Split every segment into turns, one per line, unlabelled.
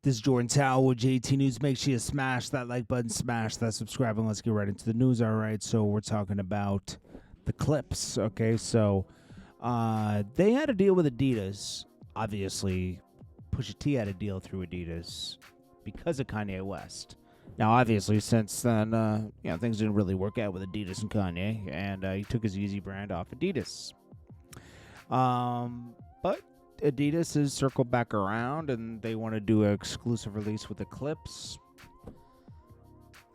This is Jordan Tower with JT News. Make sure you smash that like button, smash that subscribe, and let's get right into the news. All right, so we're talking about the Clipse. Okay, so they had a deal with Adidas. Obviously, Pusha T had a deal through Adidas because of Kanye West. Now, obviously, since then, things didn't really work out with Adidas and Kanye, and he took his Yeezy brand off Adidas. But Adidas has circled back around, and they want to do an exclusive release with the Clipse.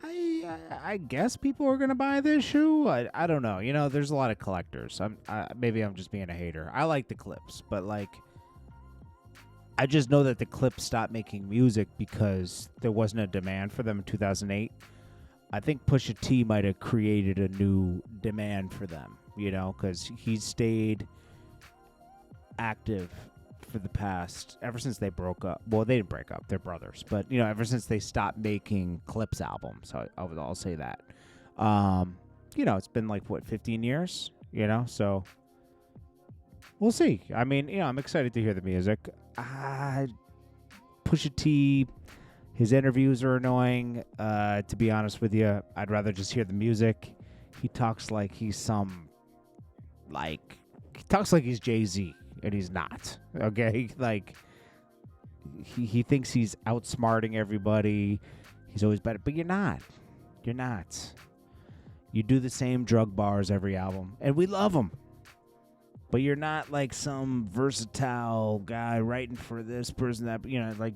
I guess people are gonna buy this shoe. I don't know. You know, there's a lot of collectors. Maybe I'm just being a hater. I like the Clipse, but I just know that the Clipse stopped making music because there wasn't a demand for them in 2008. I think Pusha T might have created a new demand for them. You know, because he stayed active for the past, ever since they broke up. Well, they didn't break up, they're brothers, but ever since they stopped making Clipse albums. I'll say that. It's been 15 years, so we'll see. I mean, I'm excited to hear the music. Pusha T, his interviews are annoying. To be honest with you, I'd rather just hear the music. He talks like he's he's Jay-Z. And he's not, okay? He thinks he's outsmarting everybody. He's always better, but you're not. You're not. You do the same drug bars every album, and we love them. But you're not like some versatile guy writing for this person, that,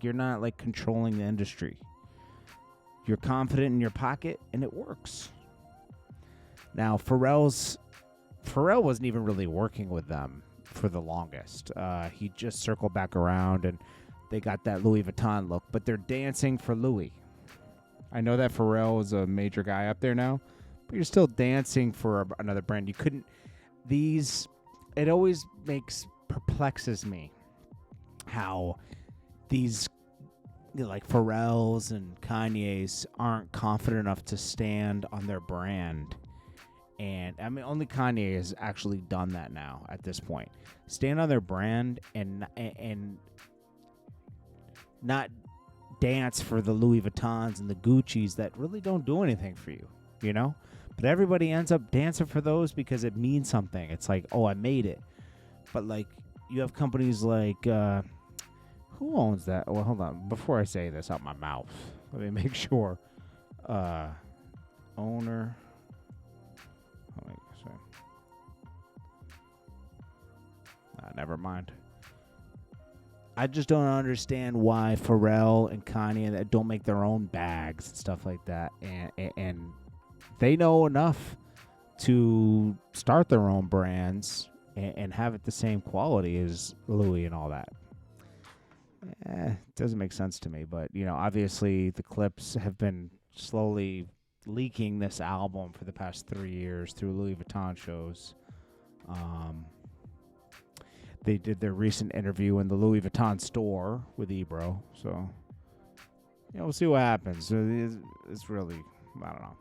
you're not controlling the industry. You're confident in your pocket, and it works. Now, Pharrell wasn't even really working with them for the longest. He just circled back around, and they got that Louis Vuitton look, but they're dancing for Louis. I know that Pharrell is a major guy up there now, but you're still dancing for another brand. You couldn't. It always perplexes me how these Pharrell's and Kanye's aren't confident enough to stand on their brand. And I mean, only Kanye has actually done that now at this point. Stand on their brand and not dance for the Louis Vuittons and the Gucci's that really don't do anything for you, But everybody ends up dancing for those because it means something. It's like, oh, I made it. But you have companies like, who owns that? Well, hold on. Before I say this out my mouth, let me make sure. Owner. Never mind. I just don't understand why Pharrell and Kanye that don't make their own bags and stuff like that, and they know enough to start their own brands and have it the same quality as Louis and all that. It doesn't make sense to me, but obviously the Clipse have been slowly leaking this album for the past 3 years through Louis Vuitton shows. They did their recent interview in the Louis Vuitton store with Ebro, so we'll see what happens. It's really, I don't know.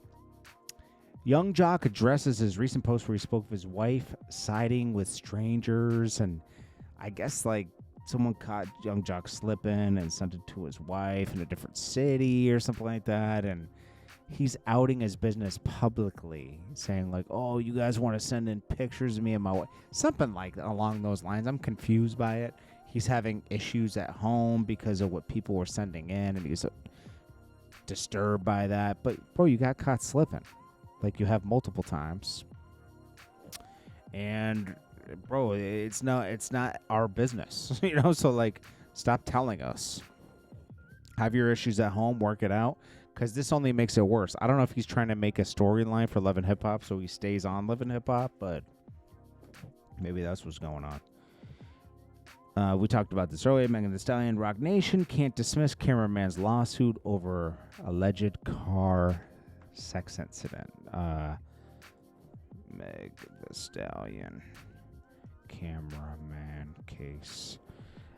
Young Jock addresses his recent post where he spoke of his wife siding with strangers, and I guess someone caught Young Jock slipping and sent it to his wife in a different city or something like that, and he's outing his business publicly, saying oh, you guys want to send in pictures of me and my wife, something along those lines. I'm confused by it. He's having issues at home because of what people were sending in, and he's disturbed by that. But bro, you got caught slipping, you have multiple times, and bro, it's not our business, So stop telling us. Have your issues at home, work it out. Because this only makes it worse. I don't know if he's trying to make a storyline for Love and Hip Hop so he stays on Love and Hip Hop, but maybe that's what's going on. We talked about this earlier. Megan Thee Stallion, Rock Nation can't dismiss cameraman's lawsuit over alleged car sex incident. Meg Thee Stallion, cameraman case.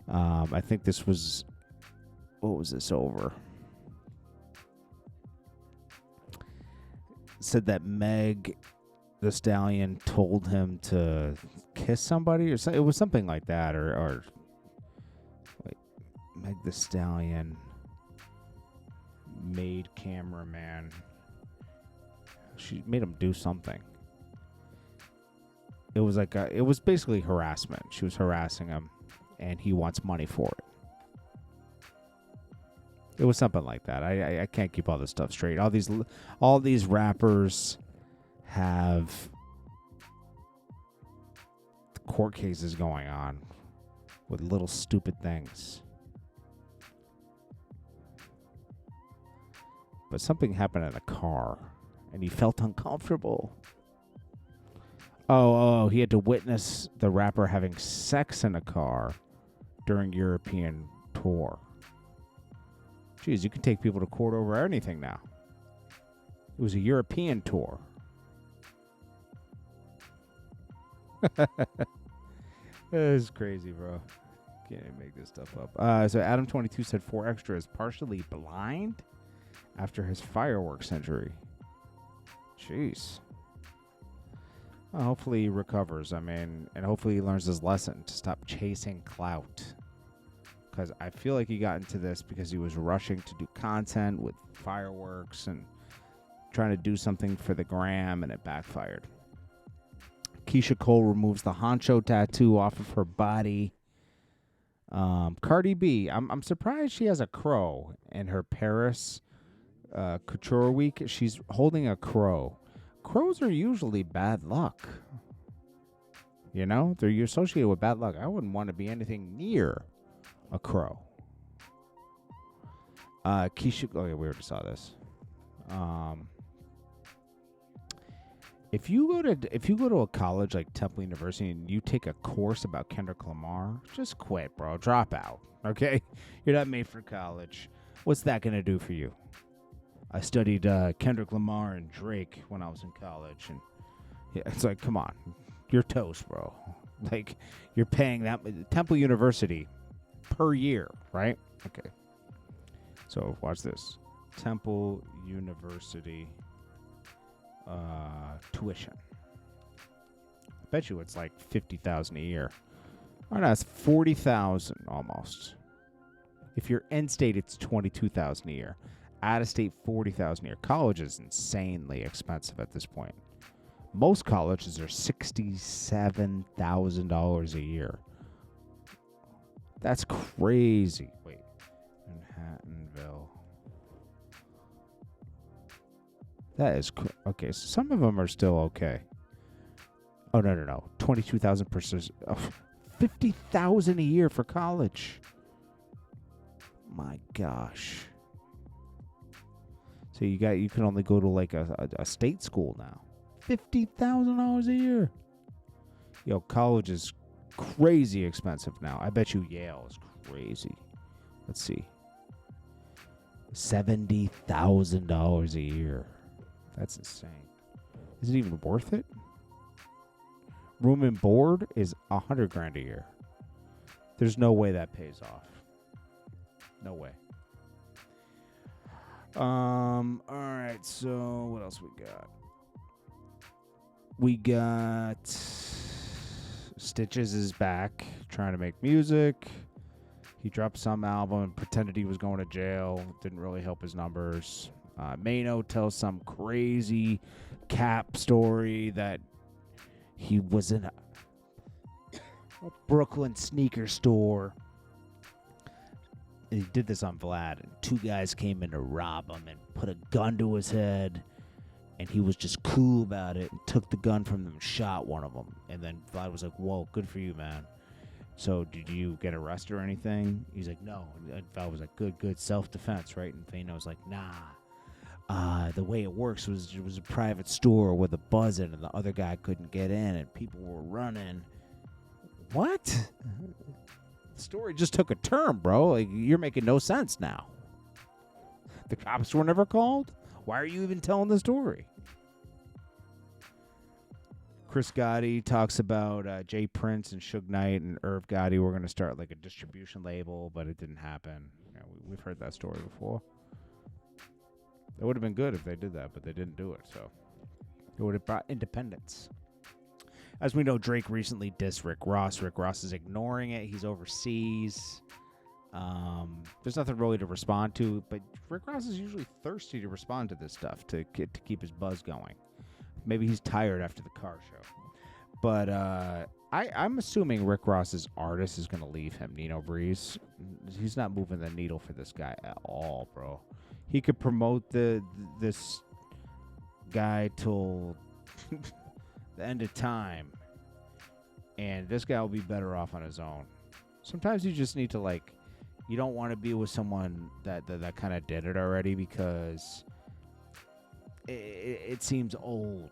I think this was, what was this over? Said that Meg Thee Stallion told him to kiss somebody, or it was something like that, or wait, Meg Thee Stallion maid cameraman. She made him do something. It was like it was basically harassment. She was harassing him, and he wants money for it. It was something like that. I can't keep all this stuff straight. All these rappers have court cases going on with little stupid things. But something happened in the car, and he felt uncomfortable. Oh, he had to witness the rapper having sex in a car during European tour. Jeez, you can take people to court over anything now. It was a European tour. It's crazy, bro. Can't even make this stuff up. So Adam22 said 4Extra is partially blind after his fireworks injury. Jeez. Well, hopefully he recovers. And hopefully he learns his lesson to stop chasing clout. Because I feel like he got into this because he was rushing to do content with fireworks and trying to do something for the gram, and it backfired. Keisha Cole removes the Honcho tattoo off of her body. Cardi B, I'm surprised she has a crow in her Paris Couture Week. She's holding a crow. Crows are usually bad luck. You know, they're associated with bad luck. I wouldn't want to be anything near a crow. Keisha, oh yeah, we already saw this. If you go to a college like Temple University and you take a course about Kendrick Lamar, just quit, bro. Drop out. Okay, you're not made for college. What's that gonna do for you? I studied Kendrick Lamar and Drake when I was in college, and yeah, it's like, come on, you're toast, bro. Like, you're paying that Temple University per year, right? Okay. So watch this. Temple University tuition. I bet you it's like $50,000 a year. Oh no, it's $40,000 almost. If you're in state, it's $22,000 a year. Out of state, $40,000 a year. College is insanely expensive at this point. Most colleges are $67,000 a year. That's crazy. Wait, Manhattanville. That is okay. So some of them are still okay. Oh no! 22,000 per $50,000 a year for college. My gosh. So you can only go to like a state school now. $50,000 a year. Yo, college is crazy expensive now. I bet you Yale is crazy. Let's see. $70,000 a year. That's insane. Is it even worth it? Room and board is $100,000 a year. There's no way that pays off. No way. All right. So what else we got? We got Stitches is back trying to make music. He dropped some album and pretended he was going to jail. Didn't really help his numbers. Mano tells some crazy cap story that he was in a Brooklyn sneaker store. He did this on Vlad, and two guys came in to rob him and put a gun to his head, and he was just cool about it and took the gun from them and shot one of them. And then Vlad was like, whoa, good for you, man. So did you get arrested or anything? He's like, no. And Vlad was like, good, self-defense, right? And Vano was like, nah. The way it works was it was a private store with a buzzer, and the other guy couldn't get in, and people were running. What? The story just took a turn, bro. Like, you're making no sense now. The cops were never called? Why are you even telling the story? Chris Gotti talks about Jay Prince and Suge Knight and Irv Gotti were going to start like a distribution label, but it didn't happen. You know, we've heard that story before. It would have been good if they did that, but they didn't do it. So it would have brought independence. As we know, Drake recently dissed Rick Ross. Rick Ross is ignoring it. He's overseas. There's nothing really to respond to, but Rick Ross is usually thirsty to respond to this stuff to keep his buzz going. Maybe he's tired after the car show. But I'm assuming Rick Ross's artist is going to leave him, Nino Breeze. He's not moving the needle for this guy at all, bro. He could promote this guy till the end of time, and this guy will be better off on his own. Sometimes you just need to, like, you don't want to be with someone that kind of did it already, because it seems old.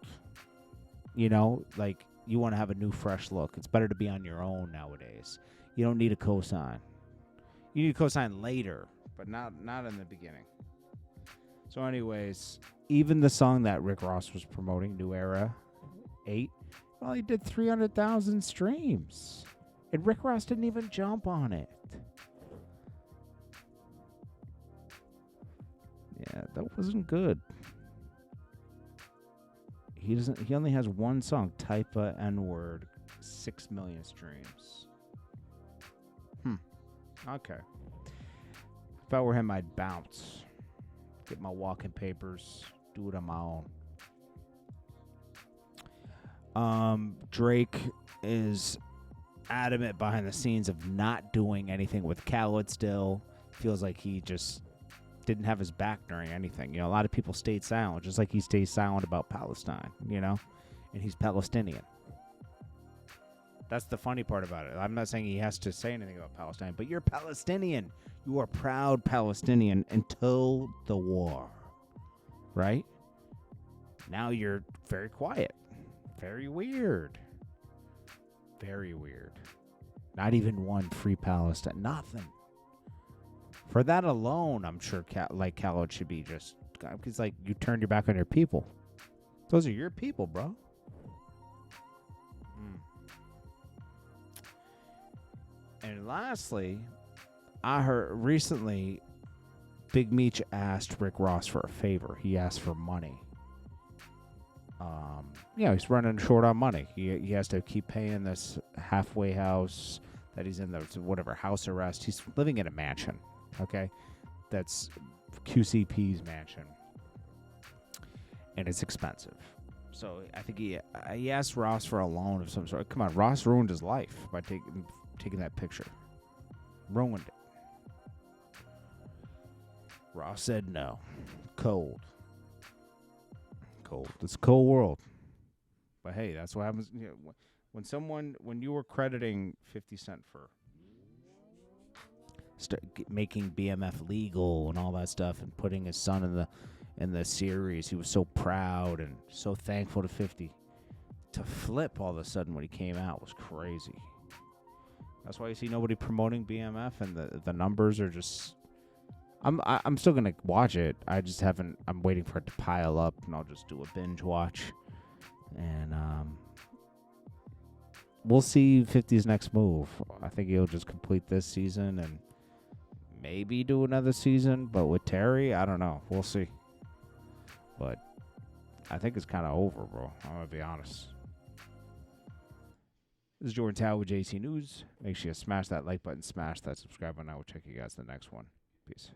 You know, like, you want to have a new, fresh look. It's better to be on your own nowadays. You don't need a cosign. You need a cosign later, but not in the beginning. So anyways, even the song that Rick Ross was promoting, New Era 8, well, he did 300,000 streams. And Rick Ross didn't even jump on it. Yeah, that wasn't good. He only has one song, Typa N-Word, 6 million streams. Okay. If I were him, I'd bounce. Get my walking papers. Do it on my own. Drake is adamant behind the scenes of not doing anything with Khaled still. Feels like he just didn't have his back during anything. You know, a lot of people stayed silent, just like he stays silent about Palestine, you know? And he's Palestinian. That's the funny part about it. I'm not saying he has to say anything about Palestine, but you're Palestinian. You are proud Palestinian until the war, right? Now you're very quiet. Very weird. Very weird. Not even one free Palestine. Nothing. For that alone, I'm sure Khaled should be just, because like you turned your back on your people. Those are your people, bro. And lastly, I heard recently Big Meech asked Rick Ross for a favor. He asked for money. He's running short on money. He has to keep paying this halfway house that he's in, the whatever house arrest. He's living in a mansion. Okay, that's QCP's mansion, and it's expensive. So I think he asked Ross for a loan of some sort. Come on, Ross ruined his life by taking that picture. Ruined it. Ross said no. Cold. It's a cold world. But hey, that's what happens. You know, when you were crediting 50 Cent for making BMF legal and all that stuff, and putting his son in the series, he was so proud and so thankful to 50. To flip all of a sudden when he came out was crazy. That's why you see nobody promoting BMF, and the numbers are just. I'm still gonna watch it. I just haven't. I'm waiting for it to pile up, and I'll just do a binge watch. And we'll see 50's next move. I think he'll just complete this season and maybe do another season. But with Terry, I don't know. We'll see. But I think it's kind of over, bro. I'm gonna be honest. This is Jordan Tower with JC News. Make sure you smash that like button, smash that subscribe button. I will check you guys in the next one. Peace.